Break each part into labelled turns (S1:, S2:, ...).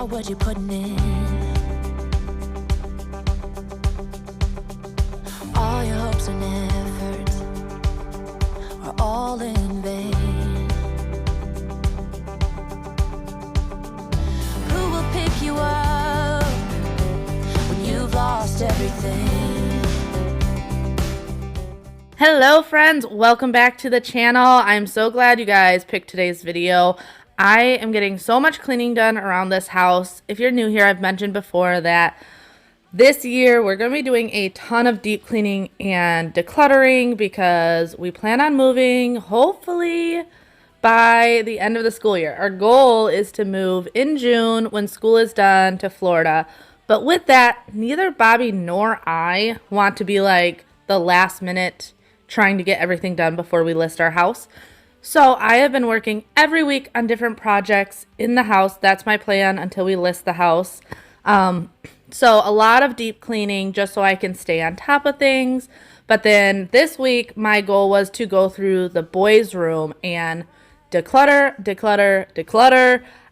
S1: what you're putting in. All your hopes and efforts are all in vain. Who will pick you up when you've lost everything?
S2: Hello friends, welcome back to the channel. I'm so glad you guys picked today's video. I am getting so much cleaning done around this house. If you're new here, I've mentioned before that this year we're going to be doing a ton of deep cleaning and decluttering because we plan on moving hopefully by the end of the school year. Our goal is to move in June when school is done to Florida. But with that, neither Bobby nor I want to be like the last minute trying to get everything done before we list our house. So I have been working every week on different projects in the house. That's my plan until we list the house. So a lot of deep cleaning just so I can stay on top of things. But then this week, my goal was to go through the boys' room and declutter.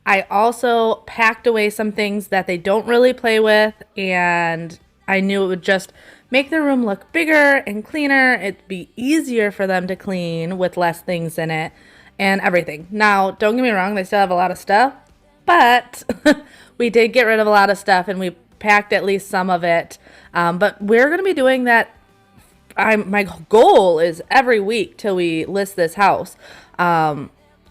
S2: I also packed away some things that they don't really play with, and I knew it would just make the room look bigger and cleaner. It'd be easier for them to clean with less things in it and everything. Now, don't get me wrong, they still have a lot of stuff, but we did get rid of a lot of stuff and we packed at least some of it. But we're going to be doing that. My goal is every week till we list this house,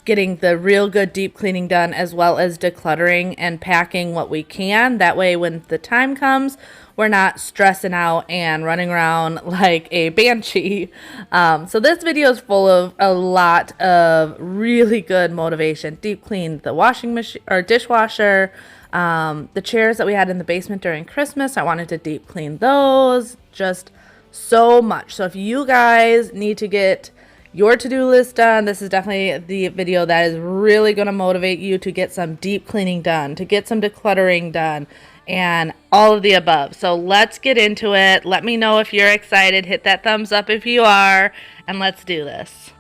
S2: getting the real good deep cleaning done as well as decluttering and packing what we can. That way when the time comes, we're not stressing out and running around like a banshee. So this video is full of a lot of really good motivation. Deep clean the washing machine or dishwasher, the chairs that we had in the basement during Christmas. I wanted to deep clean those, just so much. So if you guys need to get your to-do list done, this is definitely the video that is really going to motivate you to get some deep cleaning done, to get some decluttering done, and all of the above. So let's get into it. Let me know if you're excited. Hit that thumbs up if you are, and let's do this.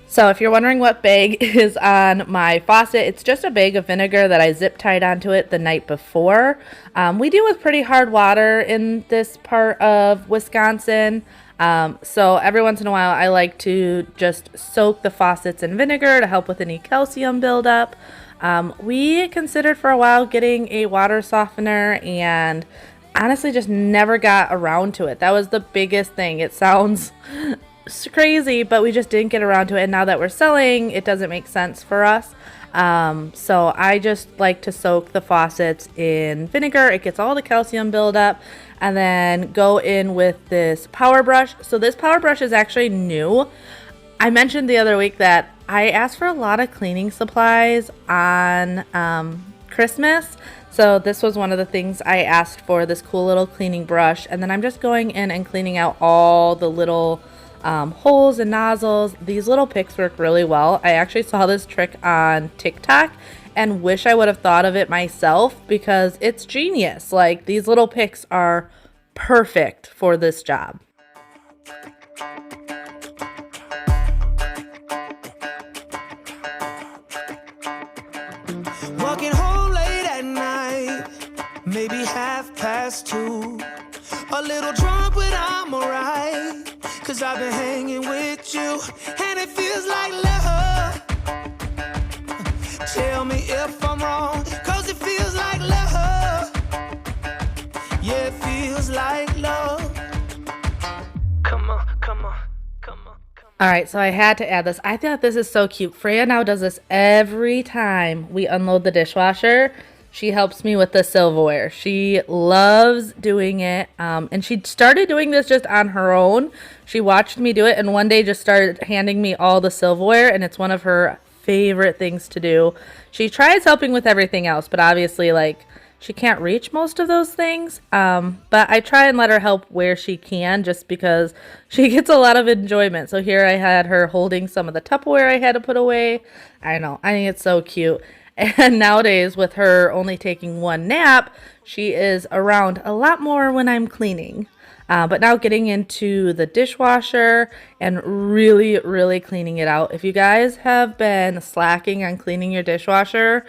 S2: So if you're wondering what bag is on my faucet, it's just a bag of vinegar that I zip tied onto it the night before. We deal with pretty hard water in this part of Wisconsin. So every once in a while I like to just soak the faucets in vinegar to help with any calcium buildup. We considered for a while getting a water softener and honestly just never got around to it. That was the biggest thing. It sounds crazy, but we just didn't get around to it, and now that we're selling, it doesn't make sense for us. So I just like to soak the faucets in vinegar. It gets all the calcium buildup, and then go in with this power brush. So this power brush is actually new. I mentioned the other week that I asked for a lot of cleaning supplies on Christmas. So this was one of the things I asked for, this cool little cleaning brush, and then I'm just going in and cleaning out all the little holes and nozzles. These little picks work really well. I actually saw this trick on TikTok and wish I would have thought of it myself because it's genius. Like, these little picks are perfect for this job.
S3: Walking home late at night, maybe 2:30. A little drunk, but I'm alright. 'Cause I've been hanging with you, and it feels like love. Tell me if I'm wrong, 'cause it feels like love. Yeah, it feels like love. Come on, come on, come on.
S2: All right, so I had to add this. I thought this is so cute. Freya now does this every time we unload the dishwasher. She helps me with the silverware. She loves doing it. And she started doing this just on her own. She watched me do it and one day just started handing me all the silverware, and it's one of her favorite things to do. She tries helping with everything else, but obviously like she can't reach most of those things. But I try and let her help where she can just because she gets a lot of enjoyment. So here I had her holding some of the Tupperware I had to put away. I know, I think it's so cute. And nowadays, with her only taking one nap, she is around a lot more when I'm cleaning. But now getting into the dishwasher and really, really cleaning it out. If you guys have been slacking on cleaning your dishwasher,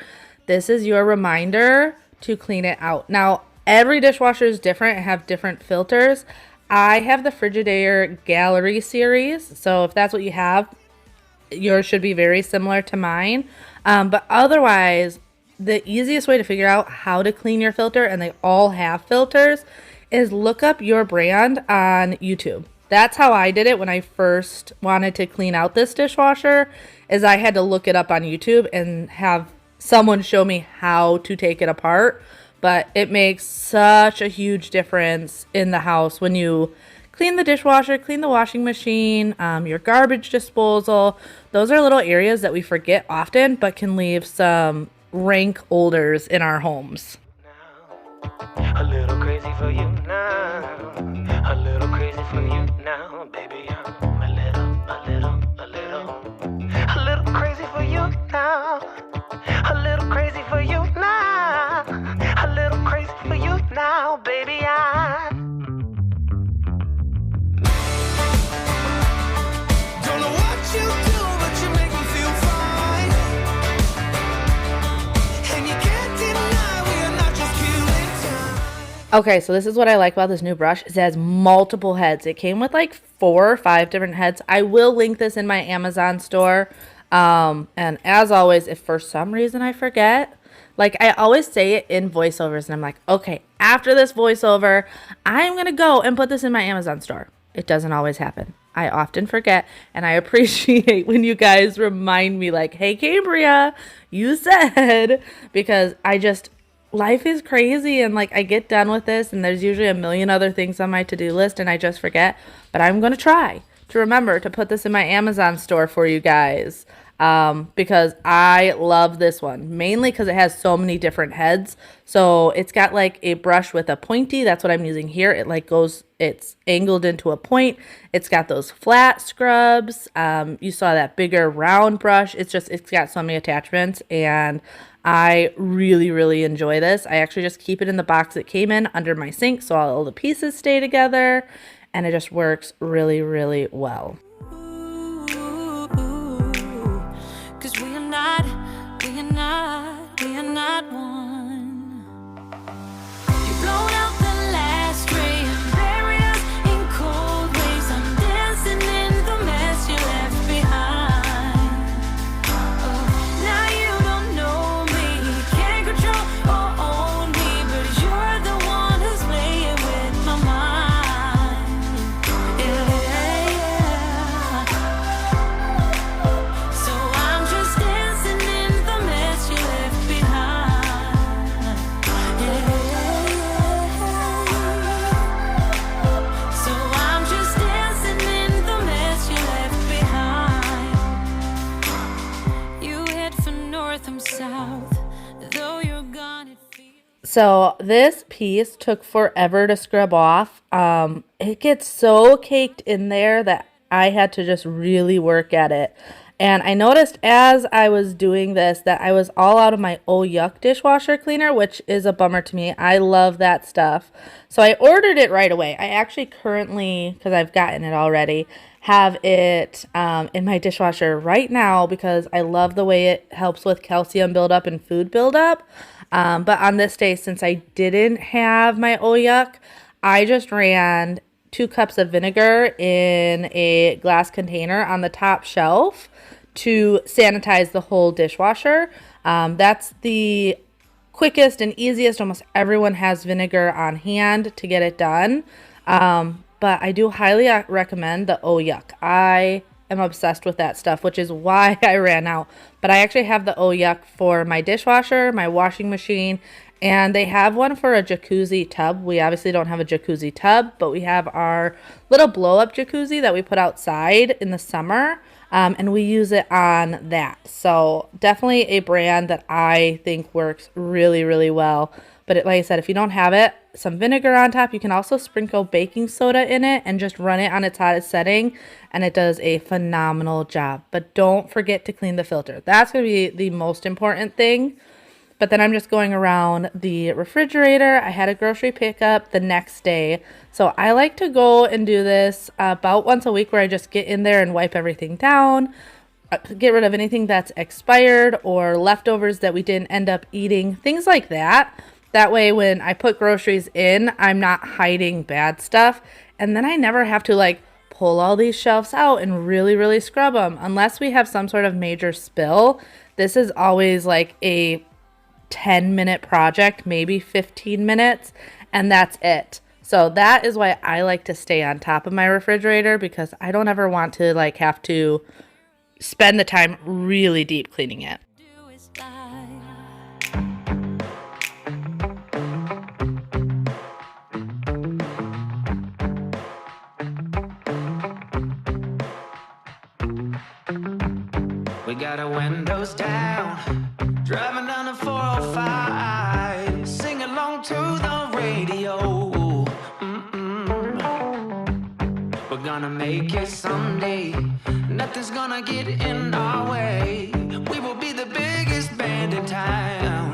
S2: this is your reminder to clean it out. Now, every dishwasher is different and have different filters. I have the Frigidaire Gallery series, so if that's what you have, yours should be very similar to mine. But otherwise, the easiest way to figure out how to clean your filter, and they all have filters, is look up your brand on YouTube. That's how I did it when I first wanted to clean out this dishwasher, is I had to look it up on YouTube and have someone show me how to take it apart. But it makes such a huge difference in the house when you clean the dishwasher, clean the washing machine, your garbage disposal. Those are little areas that we forget often, but can leave some rank odors in our homes.
S3: A little crazy for you now. A little crazy for you now, baby. I'm a little crazy for you now. A little crazy for you now. A little crazy for you now, baby. Don't know what you do, but you make me feel fine. And you can't deny we are not just killing time.
S2: Okay, so this is what I like about this new brush, is it has multiple heads. It came with like 4 or 5 different heads. I will link this in my Amazon store. And as always, if for some reason I forget, like I always say it in voiceovers, and I'm like, okay, after this voiceover, I'm going to go and put this in my Amazon store. It doesn't always happen. I often forget, and I appreciate when you guys remind me like, hey, Cambriea, you said, because life is crazy, and like I get done with this and there's usually a million other things on my to-do list and I just forget, but I'm going to try to remember to put this in my Amazon store for you guys. Because I love this one, mainly because it has so many different heads. So it's got like a brush with a pointy. That's what I'm using here. It like it's angled into a point. It's got those flat scrubs. You saw that bigger round brush. It's got so many attachments, and I really, really enjoy this. I actually just keep it in the box it came in under my sink, so all the pieces stay together, and it just works really, really well.
S1: We are not one. You've blown out the last ray and bury us in cold waves. I'm dancing in the mess you left behind. Oh, now you don't know me, can't control or own me, but you're the one who's playing with my mind. Yeah. So I'm just dancing in the mess you left behind. So I'm just dancing in the mess you left behind. You head for north, I'm south. Though you're gone, it feels.
S2: So this piece took forever to scrub off. It gets so caked in there that I had to just really work at it. And I noticed as I was doing this that I was all out of my Oh Yuck dishwasher cleaner, which is a bummer to me. I love that stuff. So I ordered it right away. I actually currently, because I've gotten it already, have it in my dishwasher right now because I love the way it helps with calcium buildup and food buildup. But on this day, since I didn't have my Oh Yuck, I just ran 2 cups of vinegar in a glass container on the top shelf to sanitize the whole dishwasher. That's the quickest and easiest. Almost everyone has vinegar on hand to get it done. But I do highly recommend the Oh Yuck. I am obsessed with that stuff, which is why I ran out. But I actually have the Oh Yuck for my dishwasher, my washing machine, and they have one for a jacuzzi tub. We obviously don't have a jacuzzi tub, but we have our little blow-up jacuzzi that we put outside in the summer, and we use it on that. So definitely a brand that I think works really, really well But like I said, if you don't have it, some vinegar on top. You can also sprinkle baking soda in it and just run it on its hottest setting, and it does a phenomenal job. But don't forget to clean the filter. That's going to be the most important thing. But then I'm just going around the refrigerator. I had a grocery pickup the next day. So I like to go and do this about once a week, where I just get in there and wipe everything down, get rid of anything that's expired or leftovers that we didn't end up eating, things like that. That way when I put groceries in, I'm not hiding bad stuff. And then I never have to like pull all these shelves out and really, really scrub them. Unless we have some sort of major spill, this is always like a 10-minute project, maybe 15 minutes, and that's it. So that is why I like to stay on top of my refrigerator, because I don't ever want to like have to spend the time really deep cleaning it.
S1: Do is die.
S3: We got our windows down, driving down the 405, sing along to the radio. We're gonna make it someday, nothing's gonna get in our way. We will be the biggest band in town.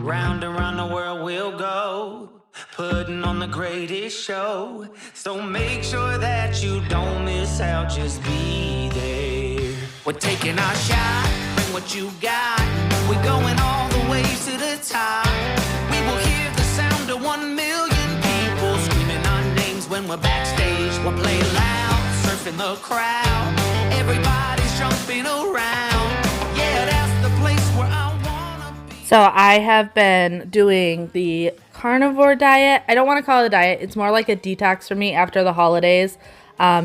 S3: Round and round the world we'll go, putting on the greatest show. So make sure that you don't miss out, just be there. We're taking our shot, bring what you got. We're going all the way to the top. We will hear the sound of 1 million people screaming our names when we're backstage. We'll play loud, surfing the crowd. Everybody's jumping around. Yeah, that's the place where I wanna be.
S2: So I have been doing the carnivore diet. I don't want to call it a diet. It's more like a detox for me after the holidays.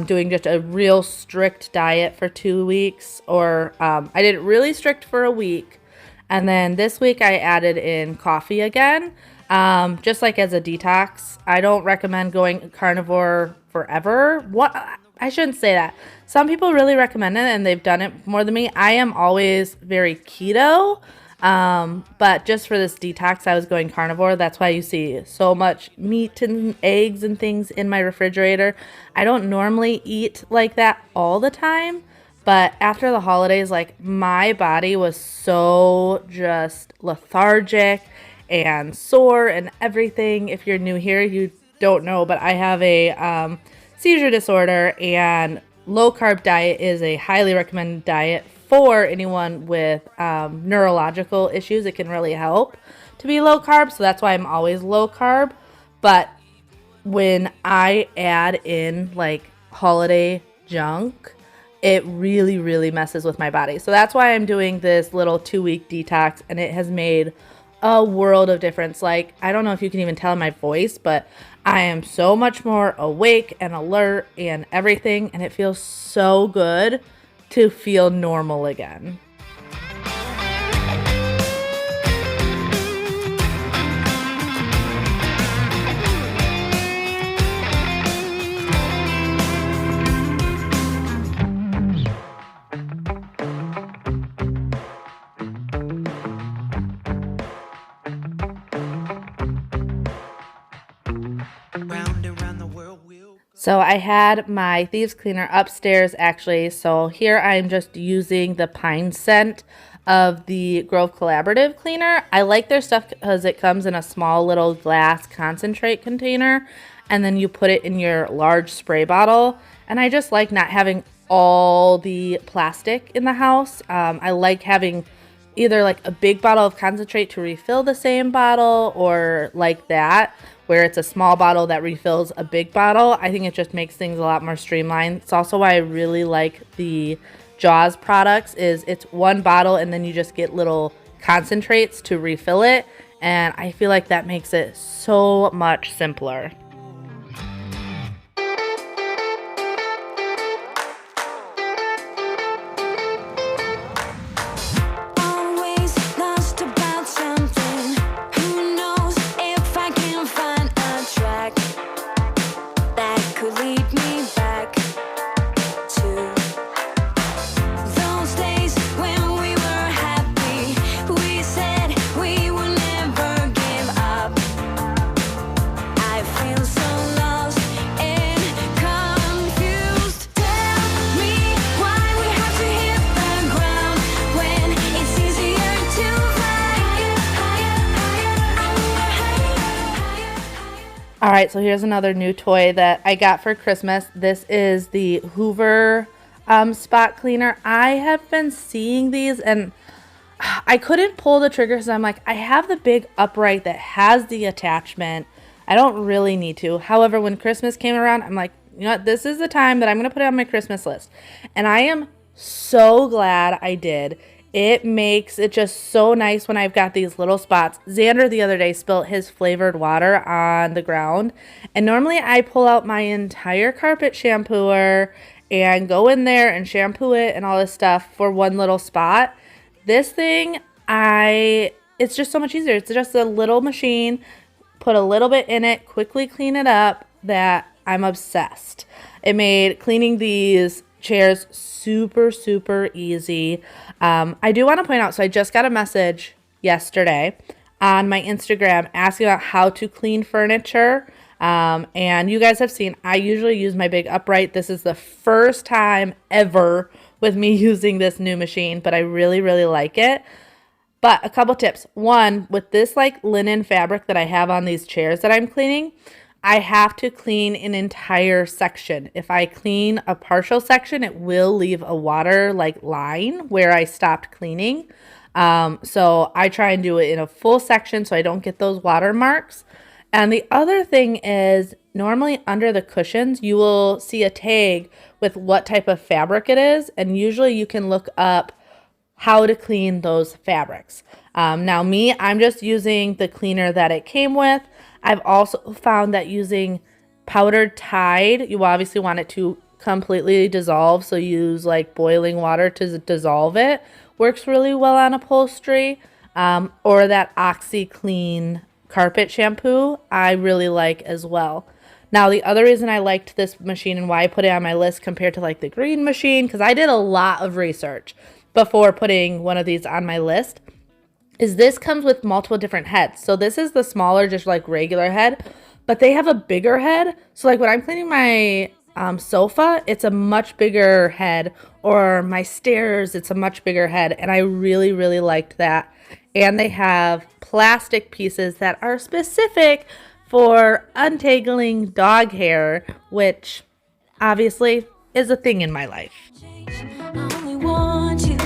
S2: Doing just a real strict diet for 2 weeks, or I did it really strict for a week. And then this week I added in coffee again, just like as a detox. I don't recommend going carnivore forever. I shouldn't say that. Some people really recommend it and they've done it more than me. I am always very keto. But just for this detox, I was going carnivore. That's why you see so much meat and eggs and things in my refrigerator. I don't normally eat like that all the time, but after the holidays, like my body was so just lethargic and sore and everything. If you're new here, you don't know, but I have a seizure disorder, and low carb diet is a highly recommended diet for anyone with neurological issues. It can really help to be low carb, so that's why I'm always low carb. But when I add in like holiday junk, it really, really messes with my body. So that's why I'm doing this little 2-week detox, and it has made a world of difference. Like, I don't know if you can even tell in my voice, but I am so much more awake and alert and everything, and it feels so good to feel normal again. So I had my thieves cleaner upstairs actually. So here I'm just using the pine scent of the Grove Collaborative cleaner. I like their stuff because it comes in a small little glass concentrate container, and then you put it in your large spray bottle. And I just like not having all the plastic in the house. I like having either like a big bottle of concentrate to refill the same bottle, or like that, where it's a small bottle that refills a big bottle. I think it just makes things a lot more streamlined. It's also why I really like the Jaws products, is it's one bottle and then you just get little concentrates to refill it. And I feel like that makes it so much simpler.
S1: Always lost about something. Who knows if I can find a track that could lead me back to those days when we were happy. We said we would never feel so lost and confused. Tell me why we have to hit the ground when it's easier to fly higher, higher.
S2: All right, so here's another new toy that I got for Christmas. This is the Hoover spot cleaner. I have been seeing these and I couldn't pull the trigger because I'm like, I have the big upright that has the attachment. I don't really need to. However, when Christmas came around, I'm like, you know what? This is the time that I'm going to put it on my Christmas list. And I am so glad I did. It makes it just so nice when I've got these little spots. Xander the other day spilled his flavored water on the ground. And normally I pull out my entire carpet shampooer and go in there and shampoo it and all this stuff for one little spot. This thing, it's just so much easier. It's just a little machine, put a little bit in it, quickly clean it up, that I'm obsessed. It made cleaning these chairs super, super easy. I do want to point out, so I just got a message yesterday on my Instagram asking about how to clean furniture. And you guys have seen, I usually use my big upright. This is the first time ever with me using this new machine, but I really, really like it. But a couple tips. One, with this like linen fabric that I have on these chairs that I'm cleaning, I have to clean an entire section. If I clean a partial section, it will leave a water like line where I stopped cleaning. So I try and do it in a full section so I don't get those water marks. And the other thing is, normally under the cushions, you will see a tag with what type of fabric it is. And usually you can look up how to clean those fabrics. Now me, I'm just using the cleaner that it came with. I've also found that using powdered Tide, you obviously want it to completely dissolve. So use like boiling water to dissolve it. Works really well on upholstery. Or that OxyClean carpet shampoo, I really like as well. Now, the other reason I liked this machine and why I put it on my list compared to like the green machine, because I did a lot of research before putting one of these on my list, is this comes with multiple different heads. So this is the smaller, just like regular head, but they have a bigger head. So like when I'm cleaning my sofa, it's a much bigger head, or my stairs, it's a much bigger head. And I really, really liked that. And they have plastic pieces that are specific for untangling dog hair, which obviously is a thing in my life.
S1: I only want you.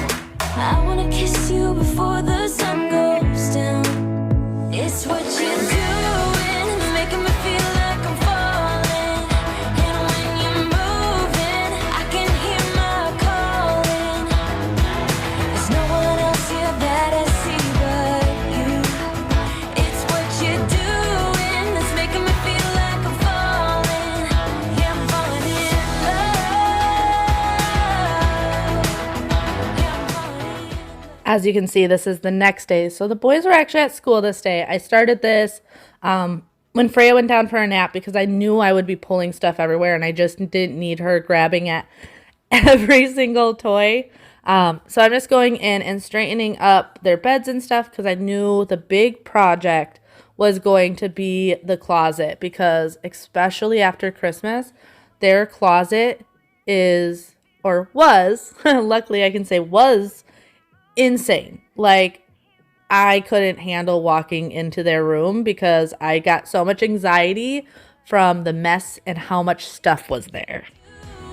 S1: I wanna kiss you before the sun goes down. It's what you're doing, it's making me feel like I'm falling. And when you're moving, I can hear my calling. There's no one else here that I see but you. It's what you're doing, it's making me feel like I'm falling. Yeah, I'm falling in love. Yeah, I'm falling in love.
S2: As you can see, this is the next day. So the boys were actually at school this day. I started this when Freya went down for a nap because I knew I would be pulling stuff everywhere and I just didn't need her grabbing at every single toy. So I'm just going in and straightening up their beds and stuff because I knew the big project was going to be the closet, because especially after Christmas, their closet is, or was, luckily I can say was, insane. Like, I couldn't handle walking into their room because I got so much anxiety from the mess and how much stuff was there.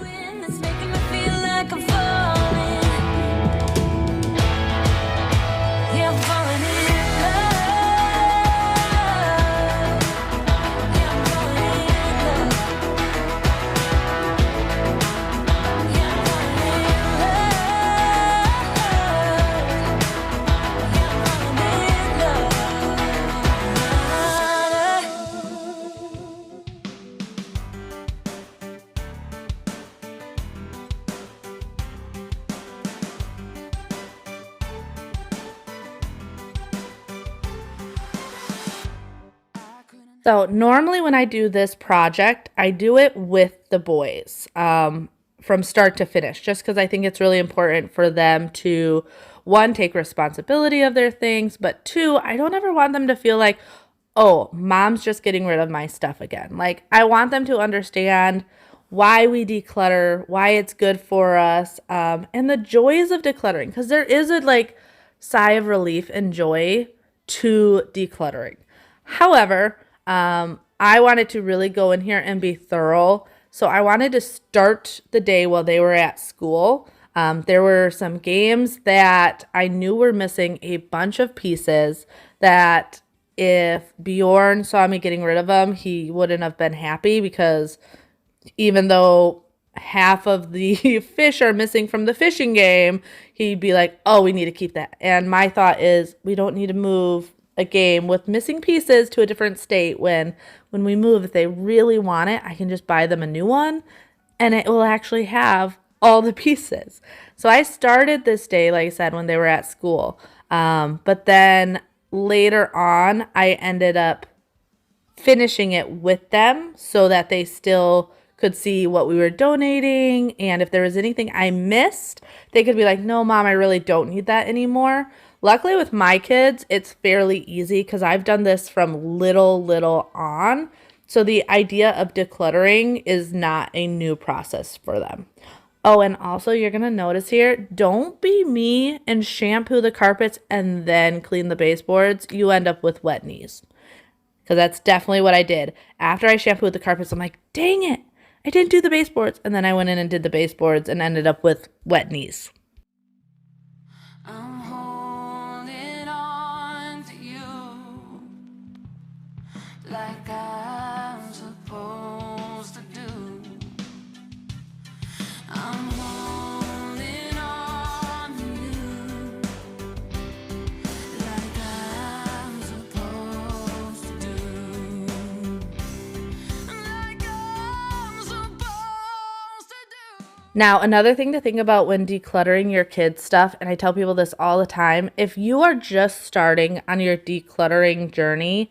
S1: It's making me feel like I'm falling. Yeah, I'm falling in love. Yeah, I'm falling in love. Yeah, I'm falling in love. Yeah, I'm falling in love.
S2: So normally when I do this project, I do it with the boys from start to finish, just because I think it's really important for them to, one, take responsibility of their things, but two, I don't ever want them to feel like, oh, mom's just getting rid of my stuff again. Like, I want them to understand why we declutter, why it's good for us, and the joys of decluttering. Because there is a like sigh of relief and joy to decluttering. However, I wanted to really go in here and be thorough. So I wanted to start the day while they were at school. There were some games that I knew were missing a bunch of pieces that if Bjorn saw me getting rid of them, he wouldn't have been happy, because even though half of the fish are missing from the fishing game, he'd be like, oh, we need to keep that. And my thought is, we don't need to move a game with missing pieces to a different state. When we move, if they really want it, I can just buy them a new one and it will actually have all the pieces. So I started this day, like I said, when they were at school. But then later on, I ended up finishing it with them so that they still could see what we were donating. And if there was anything I missed, they could be like, no, Mom, I really don't need that anymore. Luckily with my kids, it's fairly easy because I've done this from little on. So the idea of decluttering is not a new process for them. Oh, and also you're going to notice here, don't be me and shampoo the carpets and then clean the baseboards. You end up with wet knees. Because that's definitely what I did. After I shampooed the carpets, I'm like, dang it, I didn't do the baseboards. And then I went in and did the baseboards and ended up with wet knees.
S1: I'm holding on to you like I'm supposed to do. I'm holding on to you like I'm supposed to do. Like I'm supposed to do.
S2: Now, another thing to think about when decluttering your kids' stuff, and I tell people this all the time, if you are just starting on your decluttering journey,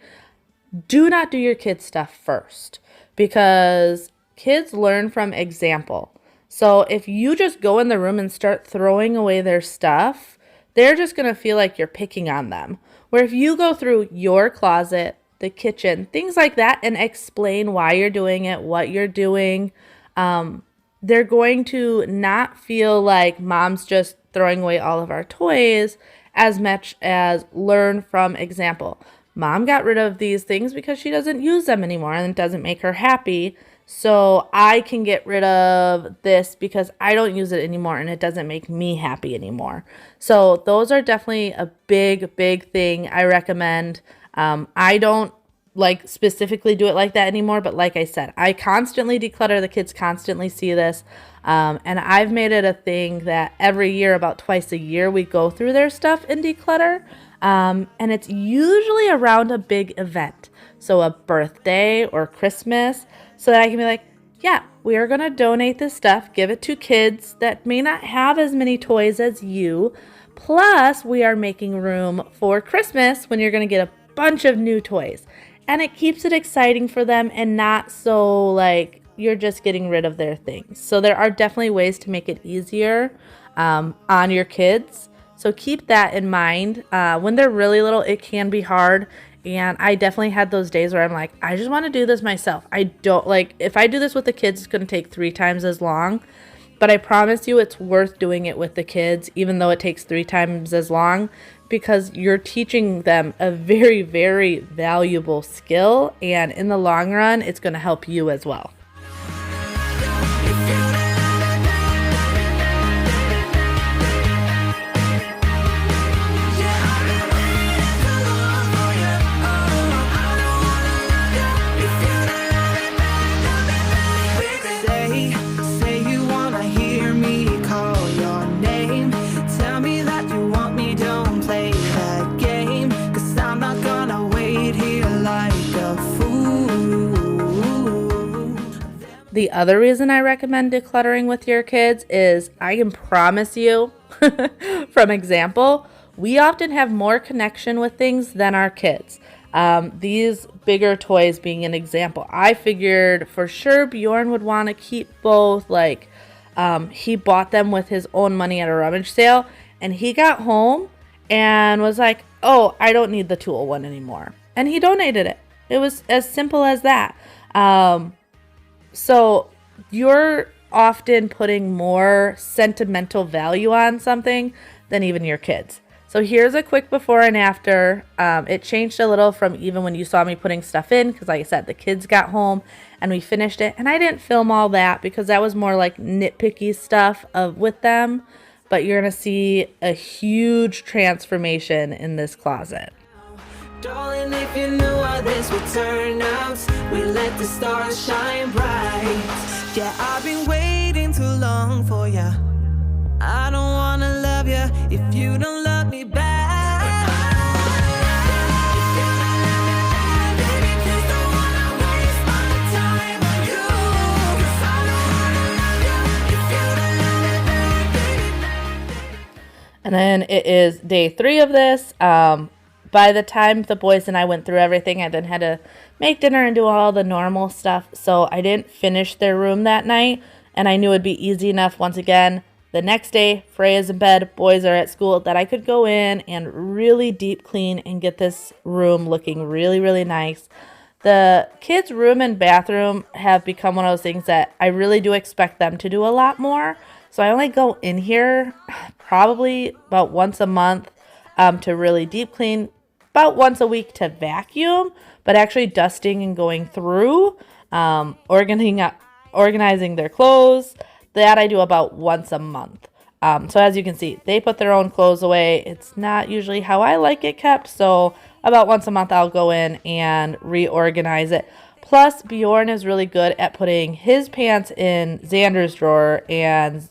S2: do not do your kids' stuff first, because kids learn from example. So if you just go in the room and start throwing away their stuff, they're just going to feel like you're picking on them. Where if you go through your closet, the kitchen, things like that, and explain why you're doing it, what you're doing, they're going to not feel like Mom's just throwing away all of our toys as much as learn from example. Mom got rid of these things because she doesn't use them anymore and it doesn't make her happy. So I can get rid of this because I don't use it anymore and it doesn't make me happy anymore. So those are definitely a big thing I recommend. I don't like specifically do it like that anymore, but like I said, I constantly declutter. The kids constantly see this. And I've made it a thing that every year, about twice a year, we go through their stuff and declutter. And it's usually around a big event. So a birthday or Christmas, so that I can be like, yeah, we are going to donate this stuff, give it to kids that may not have as many toys as you. Plus, we are making room for Christmas when you're going to get a bunch of new toys. And it keeps it exciting for them and not so like you're just getting rid of their things. So there are definitely ways to make it easier on your kids. So keep that in mind. When they're really little, it can be hard. And I definitely had those days where I'm like, I just want to do this myself. I don't like, if I do this with the kids, it's going to take 3 times as long. But I promise you it's worth doing it with the kids, even though it takes 3 times as long, because you're teaching them a very valuable skill. And in the long run, it's going to help you as well. The other reason I recommend decluttering with your kids is I can promise you from example, we often have more connection with things than our kids. These bigger toys being an example. I figured for sure Bjorn would want to keep both. Like he bought them with his own money at a rummage sale, and he got home and was like, oh, I don't need the tool one anymore. and he donated it. It was as simple as that. So you're often putting more sentimental value on something than even your kids. So here's a quick before and after. It changed a little from even when you saw me putting stuff in, because like I said, the kids got home and we finished it. And I didn't film all that because that was more like nitpicky stuff with them. But you're going to see a huge transformation in this closet.
S3: Darling, if you knew how this would turn out, we let the stars shine bright. Yeah, I've been waiting too long for ya. I don't wanna love ya if you don't love me back. Baby, please don't wanna waste my time on you. 'Cause I don't wanna love ya if you don't love me back, baby.
S2: And then it is day 3 of this. By the time the boys and I went through everything, I then had to make dinner and do all the normal stuff. So I didn't finish their room that night, and I knew it'd be easy enough once again. The next day, Freya's in bed, boys are at school, that I could go in and really deep clean and get this room looking really, really nice. The kids' room and bathroom have become one of those things that I really do expect them to do a lot more. So I only go in here probably about once a month to really deep clean, about once a week to vacuum, but actually dusting and going through, organizing their clothes, that I do about once a month. So as you can see, they put their own clothes away. It's not usually how I like it kept, so about once a month I'll go in and reorganize it. Plus, Bjorn is really good at putting his pants in Xander's drawer and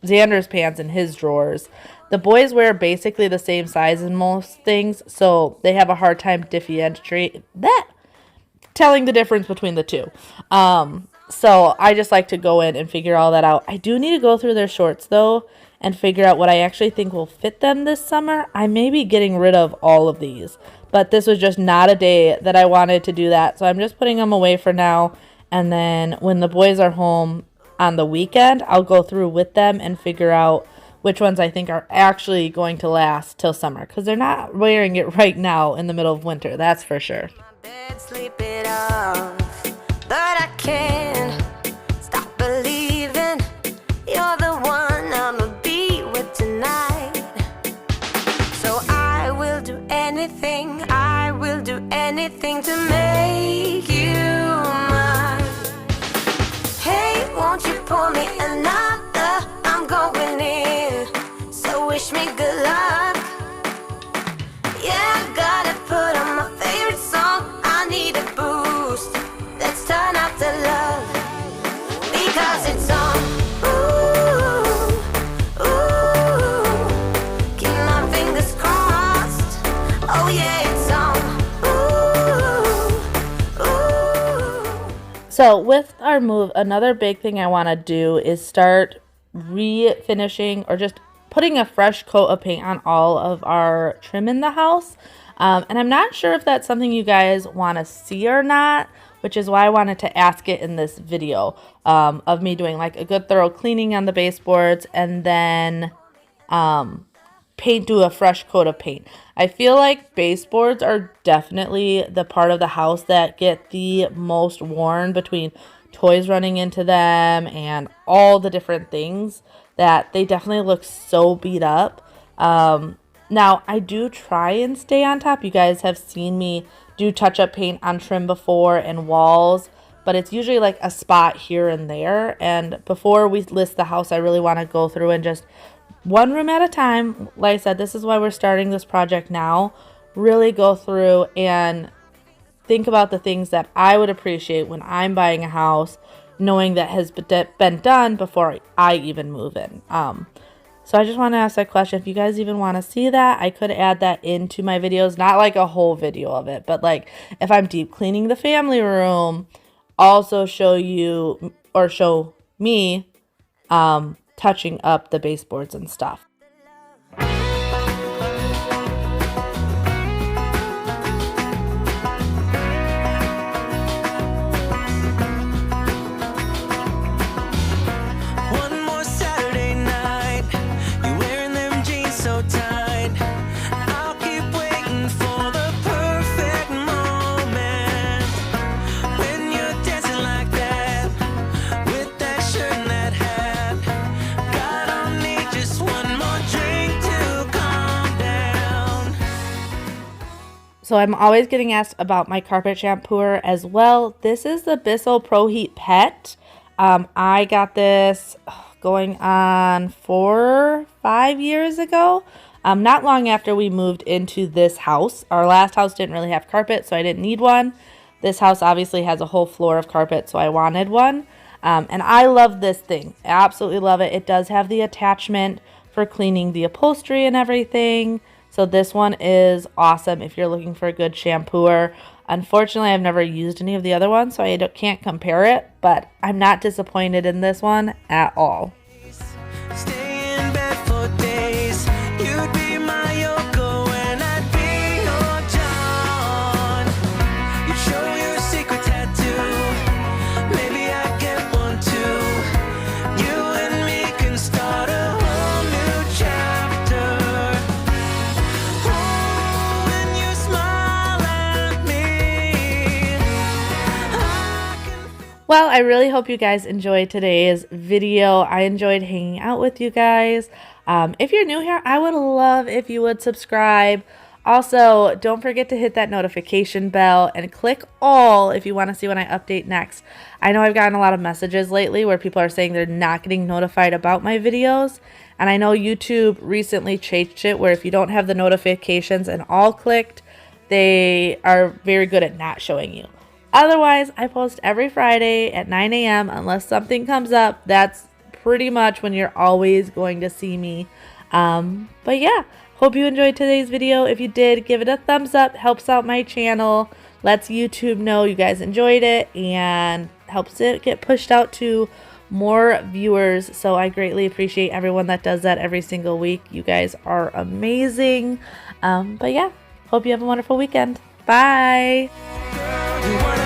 S2: Xander's pants in his drawers. The boys wear basically the same size in most things, so they have a hard time telling the difference between the two. So I just like to go in and figure all that out. I do need to go through their shorts though and figure out what I actually think will fit them this summer. I may be getting rid of all of these, but this was just not a day that I wanted to do that. So I'm just putting them away for now. And then when the boys are home on the weekend, I'll go through with them and figure out which ones I think are actually going to last till summer, because they're not wearing it right now in the middle of winter, that's for sure.
S1: Bed, sleep it off, but I can't stop believing you're the one I'ma be with tonight. So I will do anything to make you mine. Hey, won't you pour me another? I'm going in, so wish me good luck. Yeah, I gotta put on my favorite song. I need a boost. Let's turn up the love, because it's on. Ooh, ooh, keep my fingers crossed. Oh yeah, it's on. Ooh, ooh.
S2: So with our move, another big thing I want to do is start refinishing or just putting a fresh coat of paint on all of our trim in the house. And I'm not sure if that's something you guys want to see or not, which is why I wanted to ask it in this video of me doing like a good thorough cleaning on the baseboards and then do a fresh coat of paint. I feel like baseboards are definitely the part of the house that get the most worn between toys running into them and all the different things, that they definitely look so beat up. Now, I do try and stay on top. You guys have seen me do touch-up paint on trim before and walls, but it's usually like a spot here and there. And before we list the house, I really want to go through and just one room at a time. Like I said, this is why we're starting this project now. Really go through and think about the things that I would appreciate when I'm buying a house, knowing that has been done before I even move in. So I just want to ask that question. If you guys even want to see that, I could add that into my videos. Not like a whole video of it, but like if I'm deep cleaning the family room, also show you or show me touching up the baseboards and stuff. So I'm always getting asked about my carpet shampooer as well. This is the Bissell Pro Heat Pet. I got this going on 5 years ago. Not long after we moved into this house. Our last house didn't really have carpet, so I didn't need one. This house obviously has a whole floor of carpet, so I wanted one. And I love this thing. I absolutely love it. It does have the attachment for cleaning the upholstery and everything. So this one is awesome if you're looking for a good shampooer. Unfortunately, I've never used any of the other ones, so I can't compare it, but I'm not disappointed in this one at all.
S3: Stay in bed for days. You'd be my Yoko and I'd be your John. You'd show your secret tattoo. Maybe I get one too. You and me can start a whole new chapter. Oh, when you smile at me, I can feel.
S2: Well, I really hope you guys enjoyed today's video. I enjoyed hanging out with you guys. If you're new here, I would love if you would subscribe. Also, don't forget to hit that notification bell and click all if you want to see when I update next. I know I've gotten a lot of messages lately where people are saying they're not getting notified about my videos. And I know YouTube recently changed it where if you don't have the notifications and all clicked, they are very good at not showing you. Otherwise, I post every Friday at 9 a.m. unless something comes up. That's pretty much when you're always going to see me. But yeah, hope you enjoyed today's video. If you did, give it a thumbs up. Helps out my channel. Lets YouTube know you guys enjoyed it and helps it get pushed out to more viewers. So I greatly appreciate everyone that does that every single week. You guys are amazing. But yeah, hope you have a wonderful weekend. Bye.
S3: You wanna